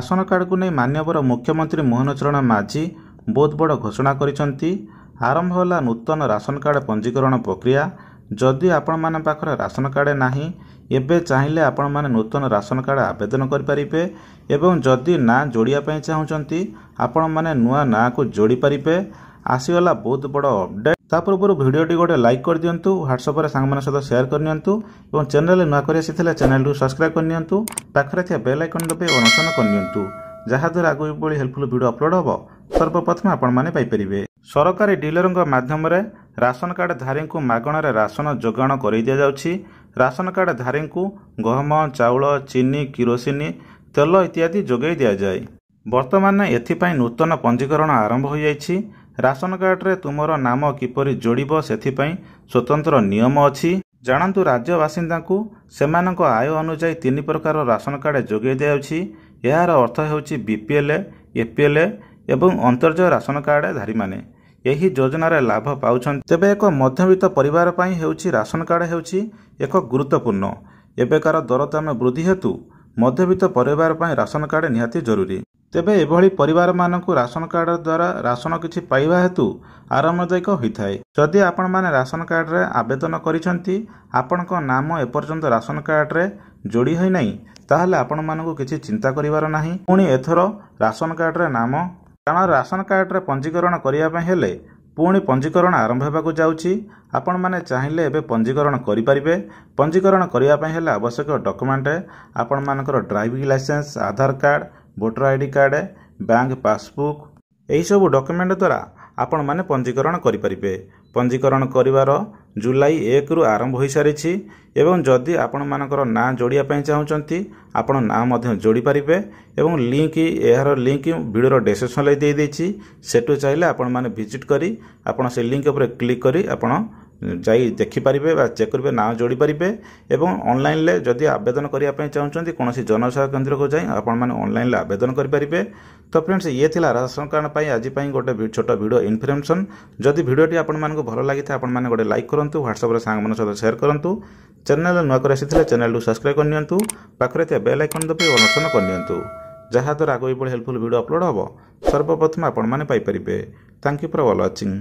Ration card को नहीं माननीय मुख्यमंत्री मोहन चरण माझी बहुत बड़ घोषणा करिसेंती। आरंभ होला नूतन राशन कार्ड पंजीकरण प्रक्रिया। जदि आपण माने पाखरे राशन कार्ड नाही एबे चाहिले आपण माने नूतन राशन कार्ड आवेदन करि परिबे एवं जदि ना जोड़िया पई चाहुचंती आपण माने नुआ ना को जोड़ी परिबे। आसीगला बहुत बड़ अपडेट। ता पूर्व वीडियोटी गोटे लाइक कर दियंतु, व्हाट्सएप रे सांग मन सहित शेयर कर नियंतु एवं चैनल नुआ करि आसीथिले चैनल को सब्सक्राइब कर नियंतु। पाखरे थिया बेल आइकन दबे अनुसरण कर नियंतु जहा द्वारा आगु बड़ी हेल्पफुल वीडियो अपलोड होबो सर्वप्रथम आपण माने पाई परिबे। सरकारी डीलरଙ୍କ माध्यमରେ राशन कार्ड धारी को मागणारे राशन जोगाण कर दिया जाउछि। राशन कार्ड धारी को गहम, चाउल, चीनी, किरोसिन, तेल इत्यादि जोगाई दिया जाए। वर्तमान एथिपाई नूतन पंजीकरण आरंभ हो जाइछि। राशन कार्ड रे तुमरो नाम किपरि जोड़िबो सेथिपाई स्वतंत्र नियम अछि। जानन्तु राज्य बासिंदा को सेमानक आय अनुसार 3 प्रकार राशन कार्ड जोगाई दिया जाउछि। यार अर्थ हेउछि बीपीएल, एपीएल एवं अंतर्जय राशन कार्ड धारी माने यही योजनार लाभ पाउछन। तेबे एक मध्यवित्त परिवार पाई हेउछि राशन कार्ड हेउछि एक गुरुत्वपूर्ण। एबेकार दरदाम वृद्धि हेतु मध्यवित्त परिवार पाई राशन कार्ड निहाती जरूरी। तेबे एभली परिवार मानकु राशन कार्ड द्वारा राशन किछि पाइबा हेतु आरामदायक होइथाय। जदि आपण माने राशन कार्ड रे आवेदन करिसंती आपनक नाम एपर्यंत राशन कार्ड रे जोड़ी होई नाही ताहले आपण मानकु किछि चिंता करिवार नाही। पुणी एथरो राशन कार्ड रे नाम कारण राशन कार्ड रे पंजीकरण करिया पय हेले पुणी पंजीकरण आरंभ हेबाकु जाउछि। आपण माने चाहिले एबे पंजीकरण करि परिबे। पंजीकरण करिया पय हेले आवश्यक डॉक्यूमेंट आपण मानकर driving licence, Aadhaar card, voter ID card, bank passbook एही सब डॉक्यूमेंट द्वारा आपण माने पंजीकरण करि परिबे। पंजीकरण करिवार जुलाई 1 रु आरंभ होई सारिछि एवं जदि आपण मानकर ना जोड़िया पय चाहुचंती आपण ना मध्य जोड़ी परिबे एवं लिंक एहार लिंक वीडियो डिस्क्रिप्शन ले दे देछि। सेटु चाहिले आपण माने विजिट करी आपण से लिंक ऊपर क्लिक करी आपण जाई देखि परिबे बा चेक करिबे ना जोड़ी परिबे एवं ऑनलाइन ले जदि आवेदन करिया पय चाहुचंती कोनोसी जनसेवा केंद्र को जाई आपण माने ऑनलाइन ले आवेदन करि परिबे। तो फ्रेंड्स ये थिला राशन कार्ड पय आज पय गोटे छोटा वीडियो इन्फॉर्मेशन। जदि वीडियोटी आपण मानको भलो लागिथा आपण माने गोटे लाइक करंतु, व्हाट्सएप रे सांग मन सहित शेयर करंतु। चैनल नुआ कर आसीथिले चैनल को सब्सक्राइब कर नियंतु। पाखरे थिया बेल आइकन दबे अनुसरण कर नियंतु जहा द्वारा आगो बड़ी हेल्पफुल वीडियो अपलोड होबो सर्वप्रथम आपण माने पाई परिबे। Thank you for watching.